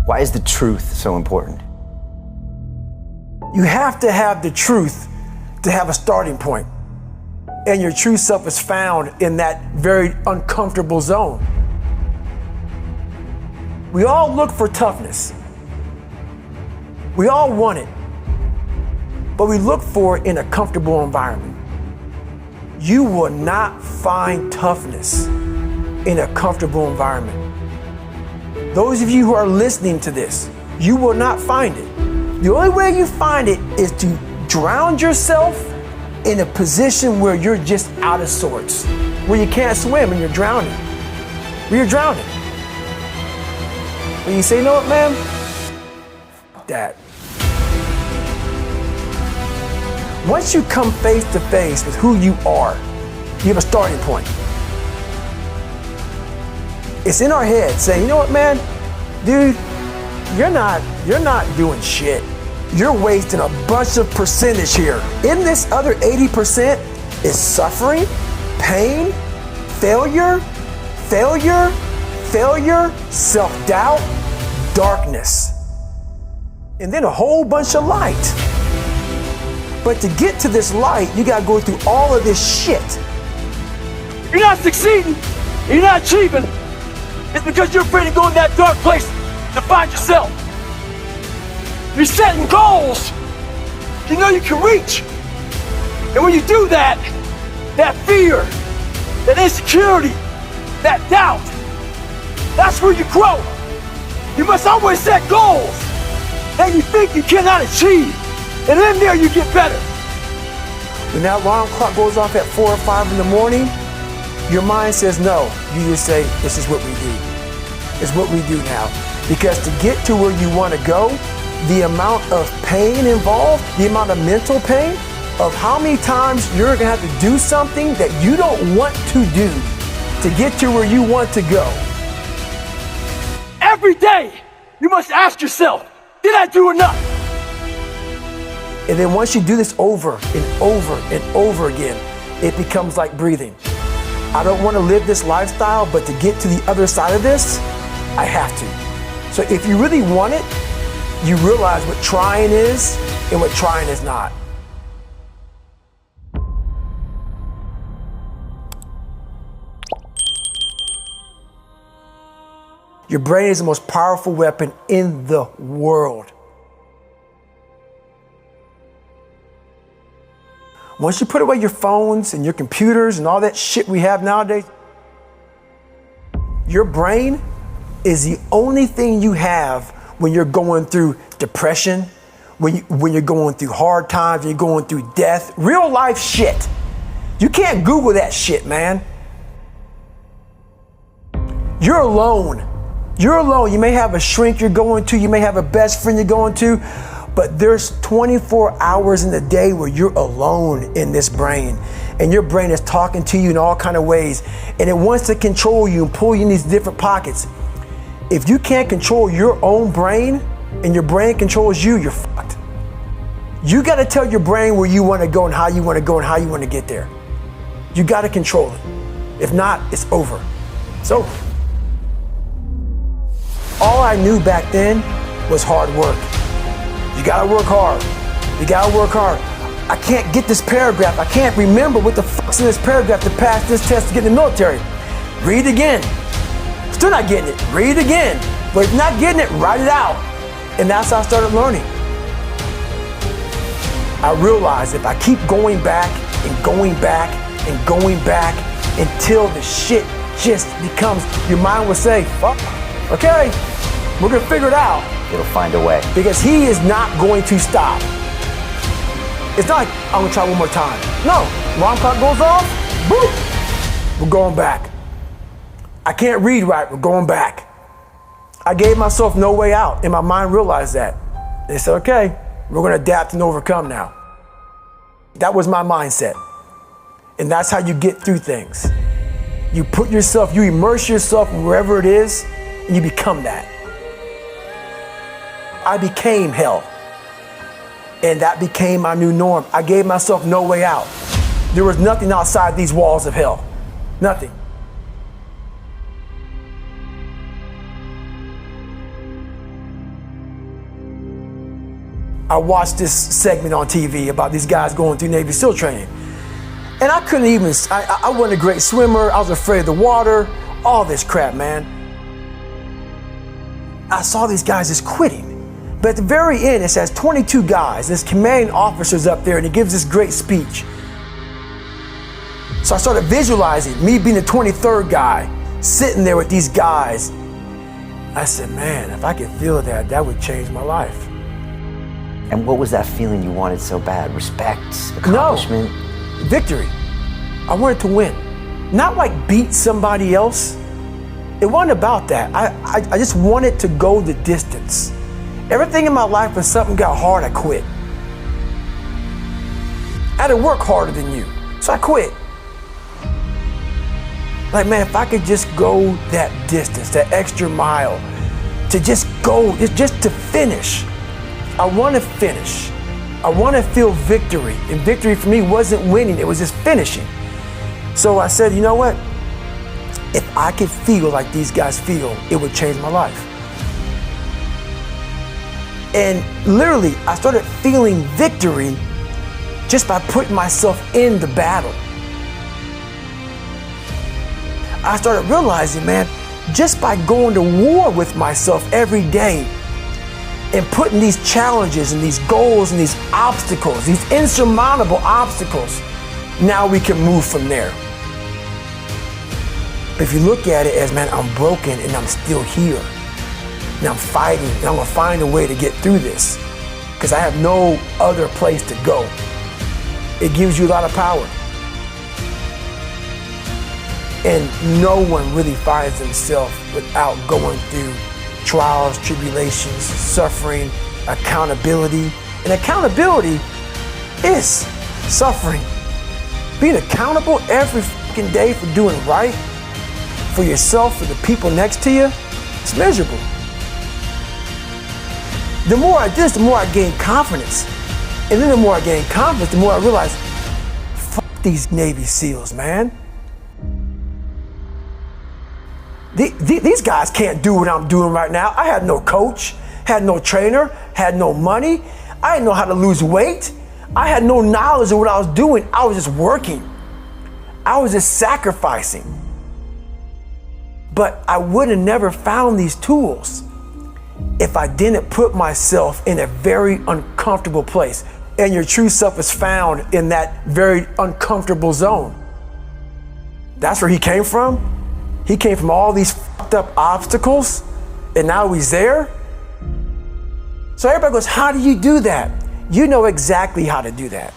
Why is the truth so important? You have to have the truth to have a starting point. And your true self is found in that very uncomfortable zone. We all look for toughness. We all want it. But we look for it in a comfortable environment. You will not find toughness in a comfortable environment. Those of you who are listening to this, you will not find it. The only way you find it is to drown yourself in a position where you're just out of sorts, where you can't swim and you're drowning. Where you're drowning. When you say, you know what, man? F that. Once you come face to face with who you are, you have a starting point. It's in our head saying, you know what, man? Dude, you're not doing shit. You're wasting a bunch of percentage here. In this other 80% is suffering, pain, failure, self-doubt, darkness, and then a whole bunch of light. But to get to this light, you gotta go through all of this shit. You're not succeeding, you're not achieving. It's because you're afraid to go in that dark place to find yourself. You're setting goals you know you can reach. And when you do that, that fear, that insecurity, that doubt, that's where you grow. You must always set goals that you think you cannot achieve. And in there you get better. When that alarm clock goes off at 4 or 5 in the morning, your mind says no. You just say, this is what we do. It's what we do now. Because to get to where you want to go, the amount of pain involved, the amount of mental pain, of how many times you're going to have to do something that you don't want to do to get to where you want to go. Every day, you must ask yourself, did I do enough? And then once you do this over and over and over again, it becomes like breathing. I don't want to live this lifestyle, but to get to the other side of this, I have to. So if you really want it, you realize what trying is and what trying is not. Your brain is the most powerful weapon in the world. Once you put away your phones and your computers and all that shit we have nowadays, your brain is the only thing you have when you're going through depression, when you're going through hard times, when you're going through death, real life shit. You can't Google that shit, man. You're alone. You're alone. You may have a shrink you're going to, you may have a best friend you're going to, but there's 24 hours in the day where you're alone in this brain. And your brain is talking to you in all kinds of ways. And it wants to control you and pull you in these different pockets. If you can't control your own brain and your brain controls you, you're fucked. You got to tell your brain where you want to go and how you want to go and how you want to get there. You got to control it. If not, it's over. It's over. All I knew back then was hard work. You gotta work hard. You gotta work hard. I can't get this paragraph. I can't remember what the fuck's in this paragraph to pass this test to get in the military. Read it again. Still not getting it. Read it again. But if you're not getting it, write it out. And that's how I started learning. I realized if I keep going back and going back and going back until the shit just becomes, your mind will say, fuck, okay, we're gonna figure it out. It'll find a way. Because he is not going to stop. It's not like, I'm gonna try one more time. No, alarm clock goes off, boop, we're going back. I can't read right, we're going back. I gave myself no way out, and my mind realized that. They said, okay, we're gonna adapt and overcome now. That was my mindset. And that's how you get through things. You put yourself, you immerse yourself wherever it is, and you become that. I became hell. And that became my new norm. I gave myself no way out. There was nothing outside these walls of hell. Nothing. I watched this segment on TV about these guys going through Navy SEAL training. And I couldn't even, I wasn't a great swimmer, I was afraid of the water, all this crap, man. I saw these guys just quitting. But at the very end, it says 22 guys, this commanding officer's up there and he gives this great speech. So I started visualizing me being the 23rd guy, sitting there with these guys. I said, man, if I could feel that, that would change my life. And what was that feeling you wanted so bad? Respect? Accomplishment? No, victory. I wanted to win. Not like beat somebody else. It wasn't about that. I just wanted to go the distance. Everything in my life, when something got hard, I quit. I had to work harder than you, so I quit. Like, man, if I could just go that distance, that extra mile, to just go, just to finish. I want to finish. I want to feel victory. And victory for me wasn't winning, it was just finishing. So I said, you know what? If I could feel like these guys feel, it would change my life. And literally, I started feeling victory just by putting myself in the battle. I started realizing, man, just by going to war with myself every day and putting these challenges and these goals and these obstacles, these insurmountable obstacles, now we can move from there. If you look at it as, man, I'm broken and I'm still here. And I'm fighting and I'm gonna find a way to get through this because I have no other place to go. It gives you a lot of power. And no one really finds themselves without going through trials, tribulations, suffering, accountability. And accountability is suffering. Being accountable every fucking day for doing right for yourself, for the people next to you, it's miserable. The more I did this, the more I gained confidence. And then the more I gained confidence, the more I realized, fuck these Navy SEALs, man. These guys can't do what I'm doing right now. I had no coach, had no trainer, had no money. I didn't know how to lose weight. I had no knowledge of what I was doing. I was just working. I was just sacrificing. But I would have never found these tools if I didn't put myself in a very uncomfortable place. And your true self is found in that very uncomfortable zone. That's where he came from. He came from all these fucked up obstacles, and now he's there. So everybody goes, how do you do that? You know exactly how to do that.